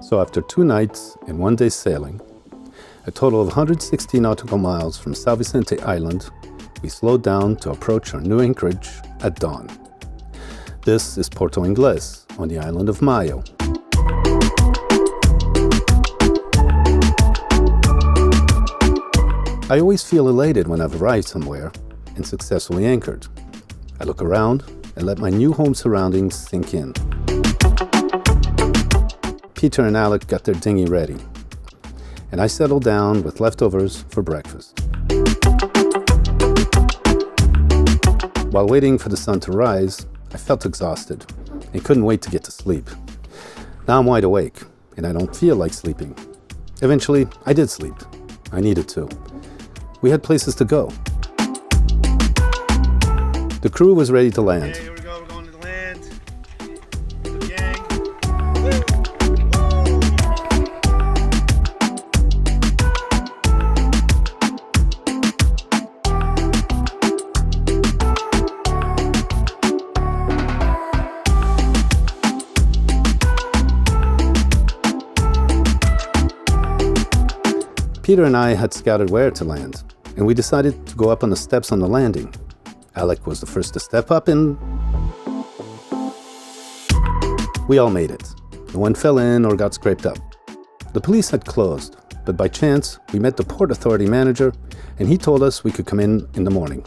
So after 2 nights and 1 day sailing, a total of 160 nautical miles from São Vicente Island, we slowed down to approach our new anchorage at dawn. This is Porto Ingles on the island of Maio. I always feel elated when I've arrived somewhere and successfully anchored. I look around and let my new home surroundings sink in. Peter and Aleck got their dinghy ready, and I settled down with leftovers for breakfast. While waiting for the sun to rise, I felt exhausted and couldn't wait to get to sleep. Now I'm wide awake, and I don't feel like sleeping. Eventually, I did sleep. I needed to. We had places to go. The crew was ready to land. Okay, here we go, we're going to land. The gang. Peter and I had scouted where to land, and we decided to go up on the steps on the landing. Aleck was the first to step up, and we all made it. No one fell in or got scraped up. The police had closed, but by chance, we met the Port Authority manager, and he told us we could come in the morning.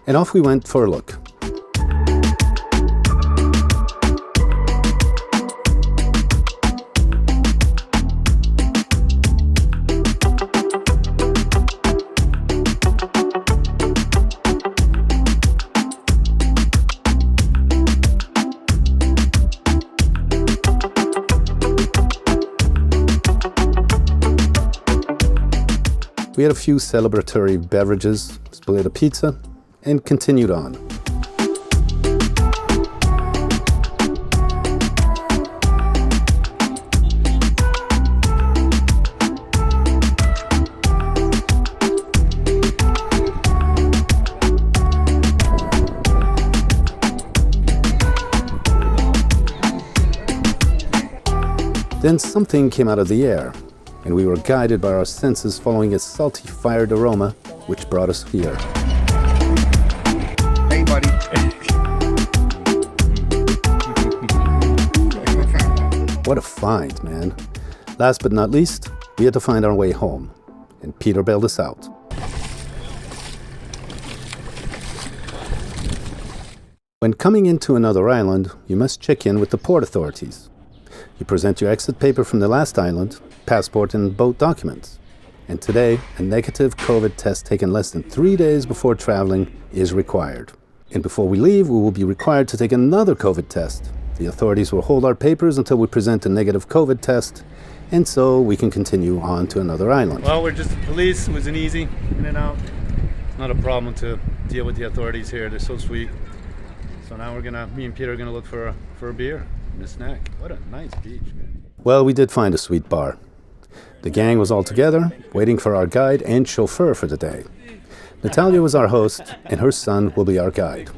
And off we went for a look. We had a few celebratory beverages, split a pizza, and continued on. Then something came out of the air, and we were guided by our senses following a salty fired aroma, which brought us here. Hey, buddy. What a find, man. Last but not least, we had to find our way home, and Peter bailed us out. When coming into another island, you must check in with the port authorities. You present your exit paper from the last island, passport and boat documents. And today, a negative COVID test taken less than 3 days before traveling is required. And before we leave, we will be required to take another COVID test. The authorities will hold our papers until we present a negative COVID test, and so we can continue on to another island. Well, we're just the police. It was an easy in and out. It's not a problem to deal with the authorities here. They're so sweet. So now me and Peter are gonna look for a beer and a snack. What a nice beach, man. Well, we did find a sweet bar. The gang was all together, waiting for our guide and chauffeur for the day. Natalia was our host, and her son will be our guide.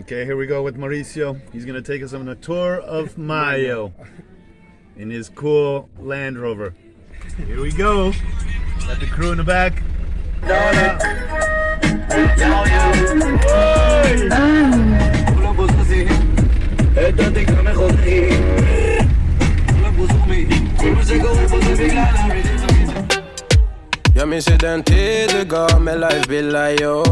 Okay, here we go with Maurizio. He's gonna take us on a tour of Maio in his cool Land Rover. Here we go. Got the crew in the back. Jag minns ju den tid du gav mig livebilder, jo.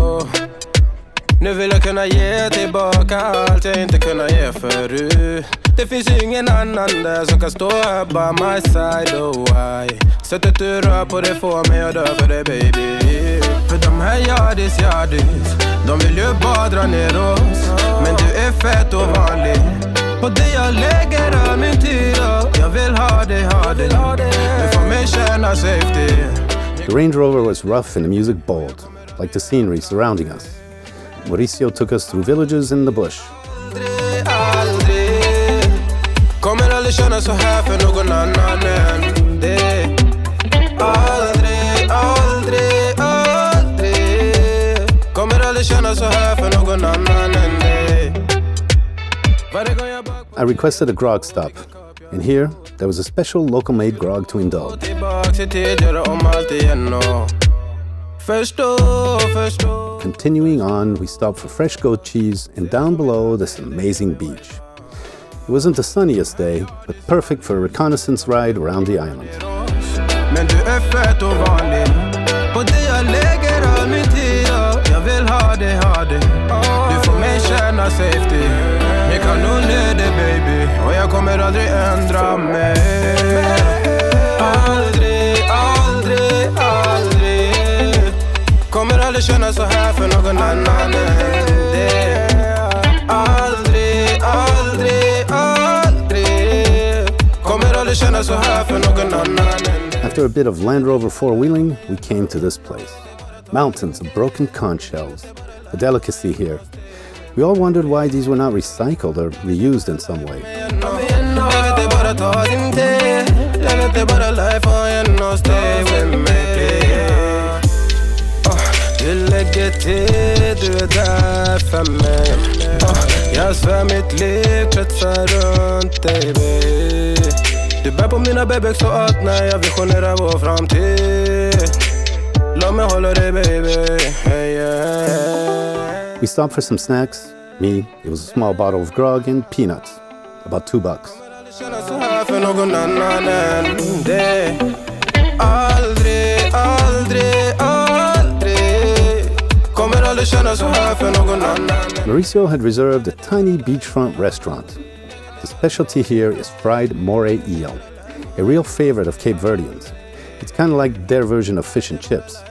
Nu vill jag kunna ge tillbaka allt jag inte kunna ge förut. Det finns ju ingen annan där som kan stå här by my side, oh why. Sättet du rör på det får mig att dö för dig, baby. För de här yardis, de vill ju bara dra ner oss. Men du är fett och vanlig. På det jag lägger av min tid, jag vill ha dig. Du får mig känna safety. The Range Rover was rough and the music bold, like the scenery surrounding us. Maurizio took us through villages in the bush. Kommer aldrig känna så här för någon annan än dig. Aldrig. Kommer aldrig känna så här för någon annan än dig. Varje gång jag bak I requested a grog stop, and here there was a special local-made grog to indulge. Continuing on, we stopped for fresh goat cheese and down below this amazing beach. It wasn't the sunniest day, but perfect for a reconnaissance ride around the island. After a bit of Land Rover four-wheeling, we came to this place. Mountains of broken conch shells, a delicacy here. We all wondered why these were not recycled or reused in some way. Du bär på mina bebek så att när jag visionerar vår framtid. Låt mig hålla dig baby. Hey, yeah. We stopped for some snacks. Me, it was a small bottle of grog and peanuts. About $2. Maurizio had reserved a tiny beachfront restaurant. The specialty here is fried moray eel, a real favorite of Cape Verdeans. It's kind of like their version of fish and chips.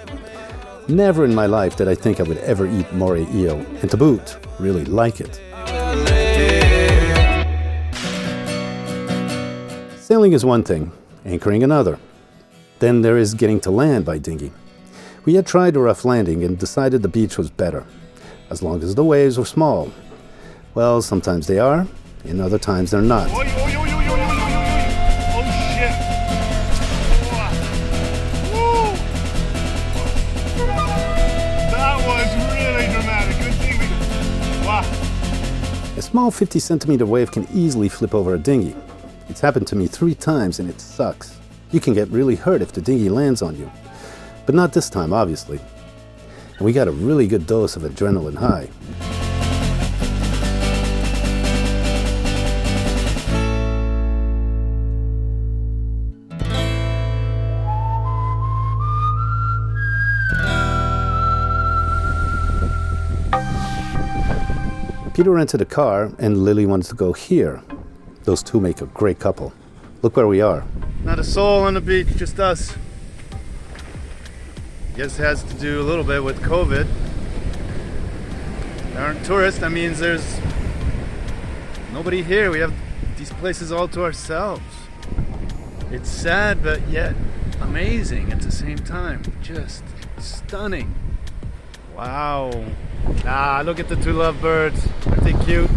Never in my life did I think I would ever eat moray eel, and to boot, really like it. Sailing is one thing, anchoring another. Then there is getting to land by dinghy. We had tried a rough landing and decided the beach was better, as long as the waves were small. Well, sometimes they are, and other times they're not. Oh shit! Woo! That was really dramatic. Good thing we... Wow. A small 50-centimeter wave can easily flip over a dinghy. It's happened to me 3 times and it sucks. You can get really hurt if the dinghy lands on you. But not this time, obviously. And we got a really good dose of adrenaline high. Peter rented a car, and Lily wanted to go here. Those two make a great couple. Look where we are. Not a soul on the beach, just us. Guess it has to do a little bit with COVID. There aren't tourists, that means there's nobody here. We have these places all to ourselves. It's sad, but yet amazing at the same time. Just stunning. Wow. Ah, look at the 2 lovebirds. Aren't they cute?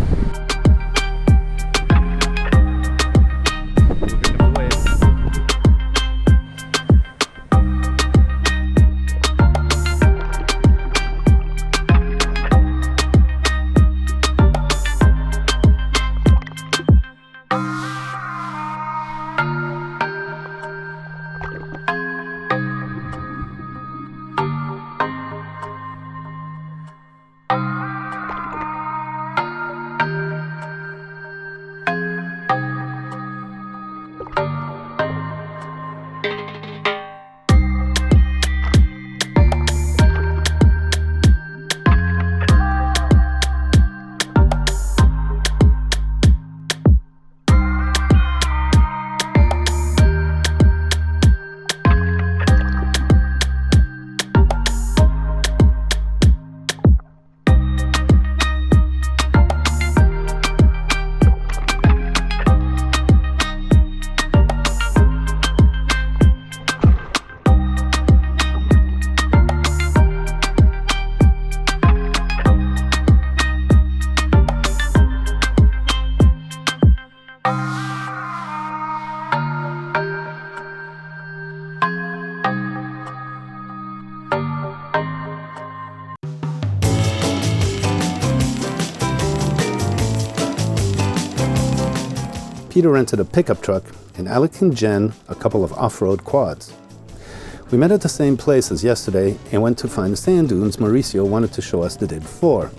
Peter rented a pickup truck, and Aleck and Jen a couple of off-road quads. We met at the same place as yesterday and went to find the sand dunes Maurizio wanted to show us the day before.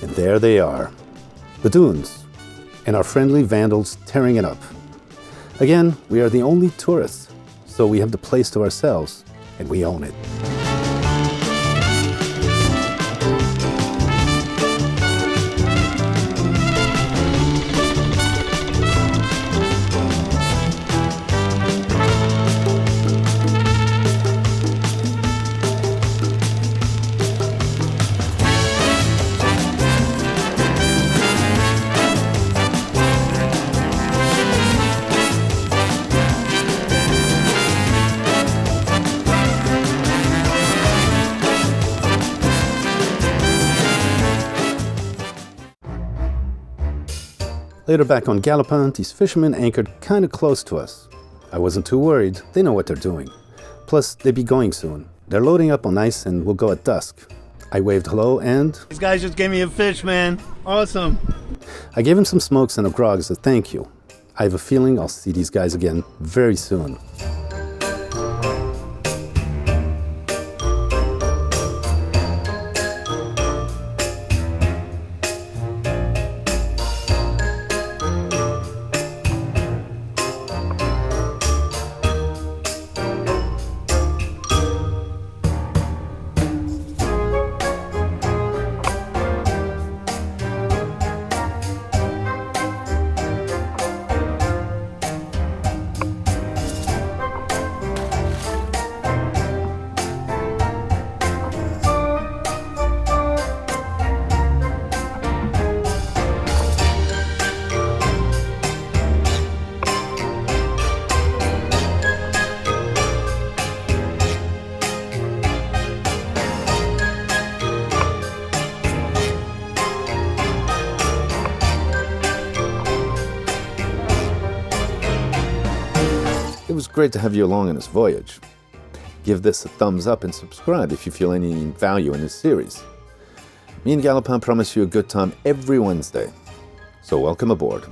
And there they are, the dunes, and our friendly vandals tearing it up. Again, we are the only tourists, so we have the place to ourselves, and we own it. Later back on Galopin, these fishermen anchored kind of close to us. I wasn't too worried, they know what they're doing. Plus, they'd be going soon. They're loading up on ice and we'll go at dusk. I waved hello and... These guys just gave me a fish, man. Awesome. I gave him some smokes and a grog as a thank you. I have a feeling I'll see these guys again very soon. It was great to have you along on this voyage. Give this a thumbs up and subscribe if you feel any value in this series. Me and Galopin promise you a good time every Wednesday, so welcome aboard.